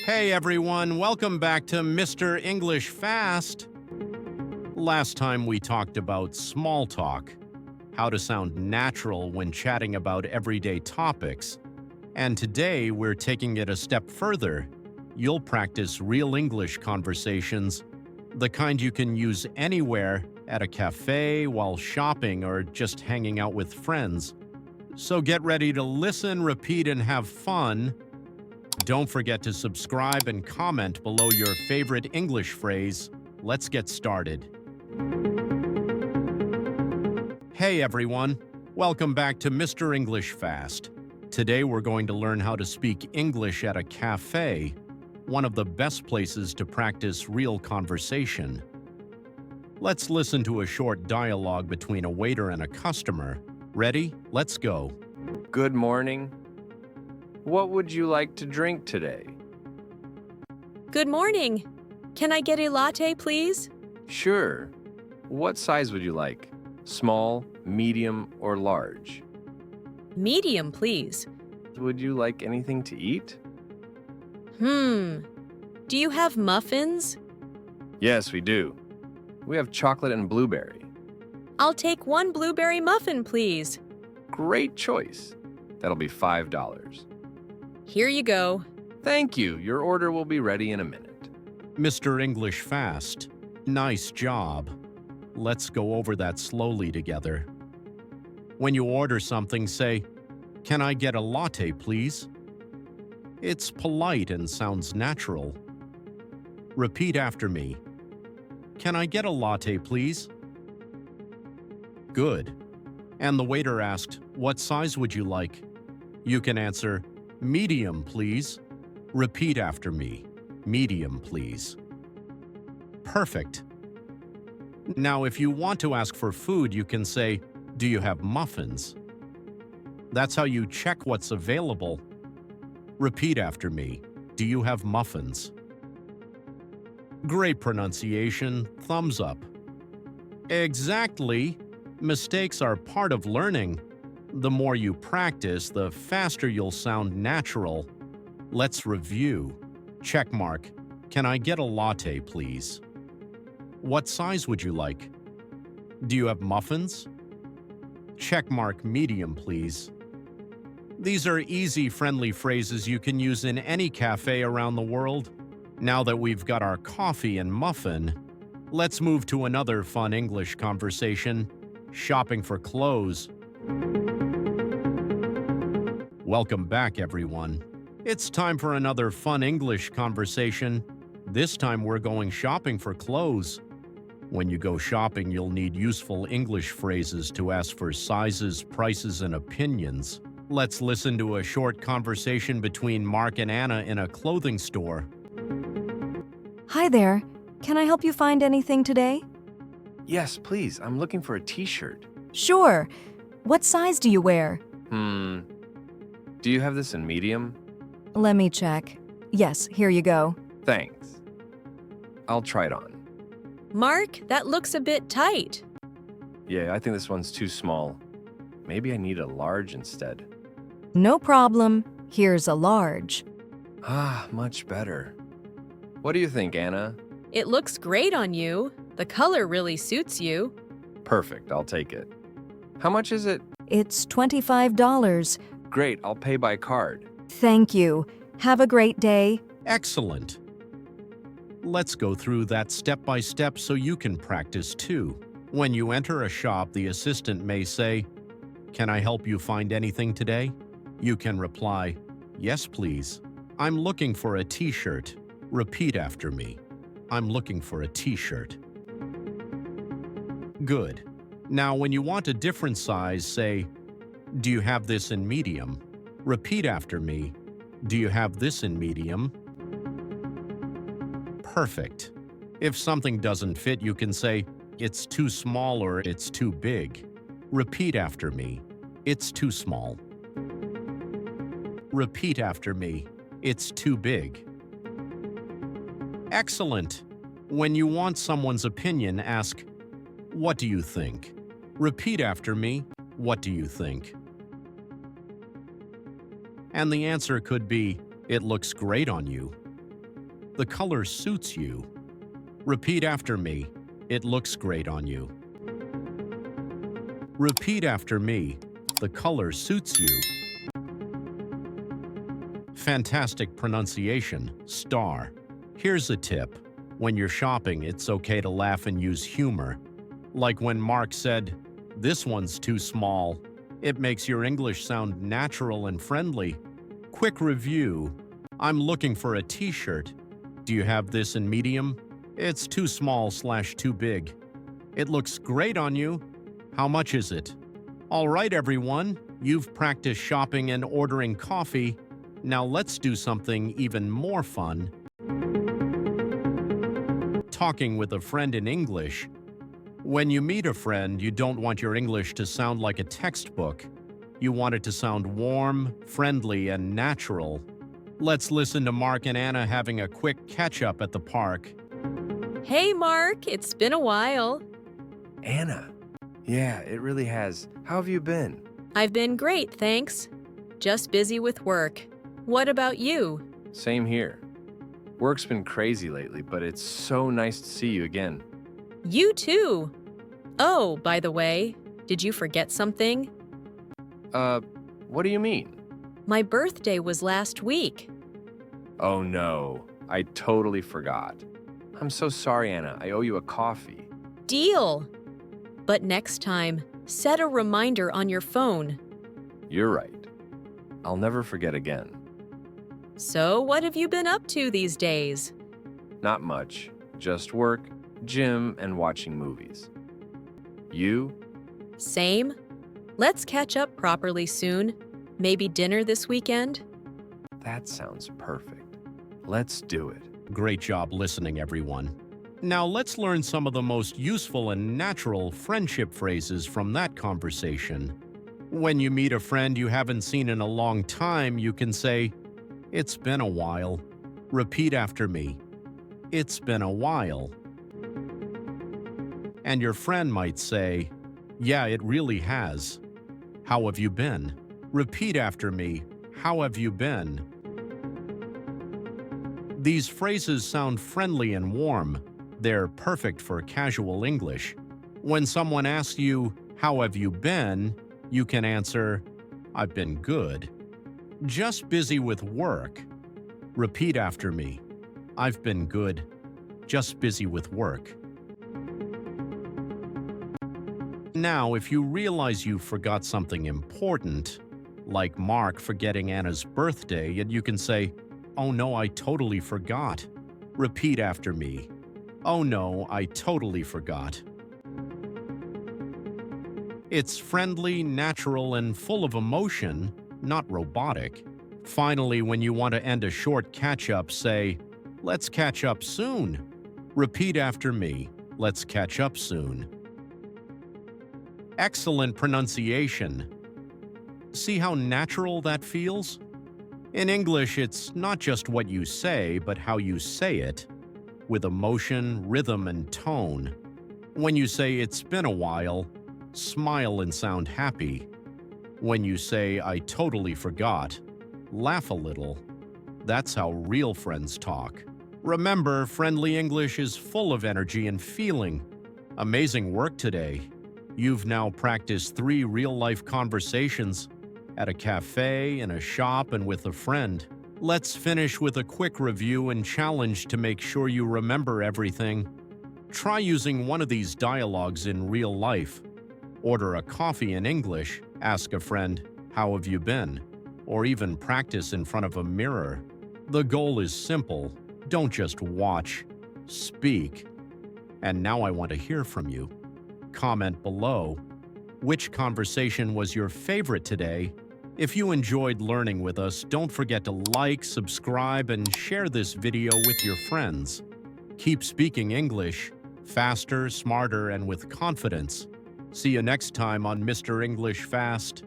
Hey everyone, welcome back to Mr. English Fast. Last time we talked about small talk, how to sound natural when chatting about everyday topics. And today we're taking it a step further. You'll practice real English conversations, the kind you can use anywhere, at a cafe, while shopping, or just hanging out with friends. So get ready to listen, repeat, and have fun. Don't forget to subscribe and comment below your favorite English phrase. Let's get started. Hey everyone, welcome back to Mr. English Fast. Today we're going to learn how to speak English at a cafe, one of the best places to practice real conversation. Let's listen to a short dialogue between a waiter and a customer. Ready? Let's go. Good morning. What would you like to drink today? Good morning. Can I get a latte, please? Sure. What size would you like? Small, medium, or large? Medium, please. Would you like anything to eat? Do you have muffins? Yes, we do. We have chocolate and blueberry. I'll take one blueberry muffin, please. Great choice. That'll be $5. Here you go. Thank you. Your order will be ready in a minute. Mr. English Fast, nice job. Let's go over that slowly together. When you order something, say, "Can I get a latte, please?" It's polite and sounds natural. Repeat after me. "Can I get a latte, please?" Good. And the waiter asked, "What size would you like?" You can answer, "Medium, please." Repeat after me. Medium, please. Perfect. Now, if you want to ask for food, you can say, "Do you have muffins?" That's how you check what's available. Repeat after me. Do you have muffins? Great pronunciation. Thumbs up. Exactly. Mistakes are part of learning. The more you practice, the faster you'll sound natural. Let's review. Check mark. Can I get a latte, please? What size would you like? Do you have muffins? Check mark. Medium, please. These are easy, friendly phrases you can use in any cafe around the world. Now that we've got our coffee and muffin, let's move to another fun English conversation, shopping for clothes. Welcome back, everyone. It's time for another fun English conversation. This time we're going shopping for clothes. When you go shopping, you'll need useful English phrases to ask for sizes, prices, and opinions. Let's listen to a short conversation between Mark and Anna in a clothing store. Hi there. Can I help you find anything today? Yes, please. I'm looking for a t-shirt. Sure. What size do you wear? Do you have this in medium? Let me check. Yes, here you go. Thanks. I'll try it on. Mark, that looks a bit tight. Yeah, I think this one's too small. Maybe I need a large instead. No problem. Here's a large. Much better. What do you think, Anna? It looks great on you. The color really suits you. Perfect, I'll take it. How much is it? It's $25. Great, I'll pay by card. Thank you. Have a great day. Excellent. Let's go through that step by step so you can practice too. When you enter a shop, the assistant may say, "Can I help you find anything today?" You can reply, "Yes, please. I'm looking for a t-shirt." Repeat after me. I'm looking for a t-shirt. Good. Now, when you want a different size, say, "Do you have this in medium?" Repeat after me. Do you have this in medium? Perfect. If something doesn't fit, you can say, "It's too small" or "It's too big." Repeat after me. It's too small. Repeat after me. It's too big. Excellent. When you want someone's opinion, ask, "What do you think?" Repeat after me. What do you think? And the answer could be, "It looks great on you." The color suits you. Repeat after me. It looks great on you. Repeat after me. The color suits you. Fantastic pronunciation, star. Here's a tip. When you're shopping, it's okay to laugh and use humor. Like when Mark said, "This one's too small." It makes your English sound natural and friendly. Quick review. I'm looking for a t-shirt. Do you have this in medium? It's too small/too big. It looks great on you. How much is it? All right, everyone. You've practiced shopping and ordering coffee. Now let's do something even more fun. Talking with a friend in English. When you meet a friend, you don't want your English to sound like a textbook. You want it to sound warm, friendly, and natural. Let's listen to Mark and Anna having a quick catch-up at the park. Hey, Mark, it's been a while. Anna. Yeah, it really has. How have you been? I've been great, thanks. Just busy with work. What about you? Same here. Work's been crazy lately, but it's so nice to see you again. You too. Oh, by the way, did you forget something? What do you mean? My birthday was last week. Oh no, I totally forgot. I'm so sorry, Anna. I owe you a coffee. Deal. But next time, set a reminder on your phone. You're right. I'll never forget again. So, what have you been up to these days? Not much. Just work, gym, and watching movies. You? Same. Let's catch up properly soon. Maybe dinner this weekend? That sounds perfect. Let's do it. Great job listening, everyone. Now let's learn some of the most useful and natural friendship phrases from that conversation. When you meet a friend you haven't seen in a long time, you can say, "It's been a while." Repeat after me. "It's been a while." And your friend might say, "Yeah, it really has." How have you been? Repeat after me. How have you been? These phrases sound friendly and warm. They're perfect for casual English. When someone asks you, "How have you been?" you can answer, "I've been good." "Just busy with work." Repeat after me. "I've been good. Just busy with work." Now, if you realize you forgot something important, like Mark forgetting Anna's birthday, and you can say, "Oh no, I totally forgot." Repeat after me. "Oh no, I totally forgot." It's friendly, natural, and full of emotion, not robotic. Finally, when you want to end a short catch-up, say, "Let's catch up soon." Repeat after me. "Let's catch up soon." Excellent pronunciation. See how natural that feels? In English, it's not just what you say, but how you say it, with emotion, rhythm, and tone. When you say "it's been a while," smile and sound happy. When you say "I totally forgot," laugh a little. That's how real friends talk. Remember, friendly English is full of energy and feeling. Amazing work today. You've now practiced 3 real-life conversations at a cafe, in a shop, and with a friend. Let's finish with a quick review and challenge to make sure you remember everything. Try using one of these dialogues in real life. Order a coffee in English, ask a friend, "How have you been?" Or even practice in front of a mirror. The goal is simple. Don't just watch, speak. And now I want to hear from you. Comment below. Which conversation was your favorite today? If you enjoyed learning with us, don't forget to like, subscribe, and share this video with your friends. Keep speaking English, faster, smarter, and with confidence. See you next time on Mr. English Fast.